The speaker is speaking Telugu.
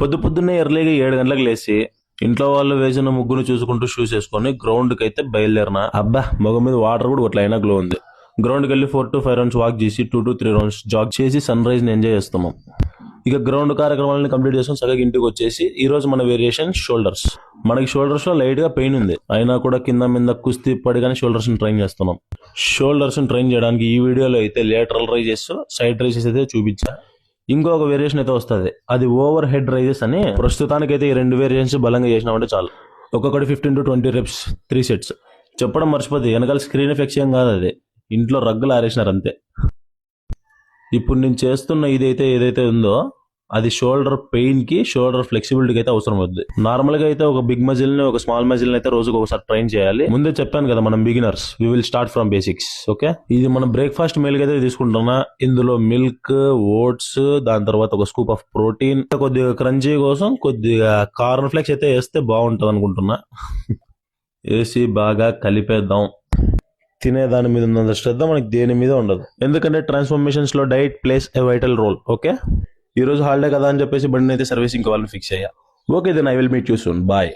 పొద్దున్నే ఎర్లీగా 7 గంటలకు లేచి ఇంట్లో వాళ్ళు వేసిన ముగ్గును చూసుకుంటూ షూస్ వేసుకొని గ్రౌండ్ కి అయితే బయలుదేరిన. అబ్బా మొగం మీద వాటర్ కూడా అట్లా అయినా గ్లో ఉంది. గ్రౌండ్ కి వెళ్ళి 4 to 5 రౌండ్స్ వాక్ చేసి 2 to 3 రౌండ్స్ జాగ్ చేసి సన్ రైజ్ ని ఎంజాయ్ చేస్తున్నాం. ఇక గ్రౌండ్ కార్యక్రమాలను కంప్లీట్ చేసుకుని సగం ఇంటికి వచ్చేసి ఈ రోజు మన వేరియేషన్ షోల్డర్స్. మనకి షోల్డర్స్ లో లైట్ గా పెయిన్ ఉంది, అయినా కూడా కింద మీద కుస్తీ పడి కానీ షోల్డర్స్ ని ట్రైన్ చేస్తున్నాం. షోల్డర్స్ ని ట్రైన్ చేయడానికి ఈ వీడియోలో అయితే లేటరల్ రైజెస్, సైడ్ రైజెస్ అయితే చూపించా. ఇంకొక వేరియేషన్ అయితే వస్తుంది, అది ఓవర్ హెడ్ రైజెస్ అని. ప్రస్తుతానికి అయితే ఈ 2 వేరియేషన్స్ బలంగా చేసినామంటే చాలు. ఒక్కొక్కటి 15 to 20 reps 3 sets. చెప్పడం మర్చిపోతే వెనకాల స్క్రీన్ ఎఫెక్ట్స్ ఏం కాదు, అది ఇంట్లో రగ్గులు ఆరేసినారు అంతే. ఇప్పుడు నేను చేస్తున్న ఏదైతే ఉందో అది షోల్డర్ పెయిన్ కి, షోల్డర్ ఫ్లెక్సిబిలిటీకి అయితే అవసరం అవుతుంది. నార్మల్ గా అయితే ఒక బిగ్ మజిల్ ని, ఒక స్మాల్ మజిల్ ని అయితే రోజుకు ఒకసారి ట్రైన్ చేయాలి. ముందే చెప్పాను కదా, మనం beginners, we will start from basics. Okay, ఇది మనం బ్రేక్ఫాస్ట్ మీల్ అయితే తీసుకుంటున్నా. ఇందులో మిల్క్, ఓట్స్, దాని తర్వాత ఒక స్కూప్ ఆఫ్ ప్రోటీన్, కొద్దిగా క్రంచీ కోసం కొద్దిగా కార్న్ ఫ్లెక్స్ అయితే వేస్తే బాగుంటది అనుకుంటున్నా. వేసి బాగా కలిపేద్దాం. తినే దాని మీద ఉన్నంత శ్రద్ధ మనకి దేని మీద ఉండదు, ఎందుకంటే ట్రాన్స్ఫర్మేషన్స్ లో diet plays a vital role. Okay, ఈ రోజు హాలిడే కదా అని చెప్పేసి బండిని అయితే సర్వీసింగ్ కావాలని ఫిక్స్ అయ్యా. Okay then I will meet you soon. Bye.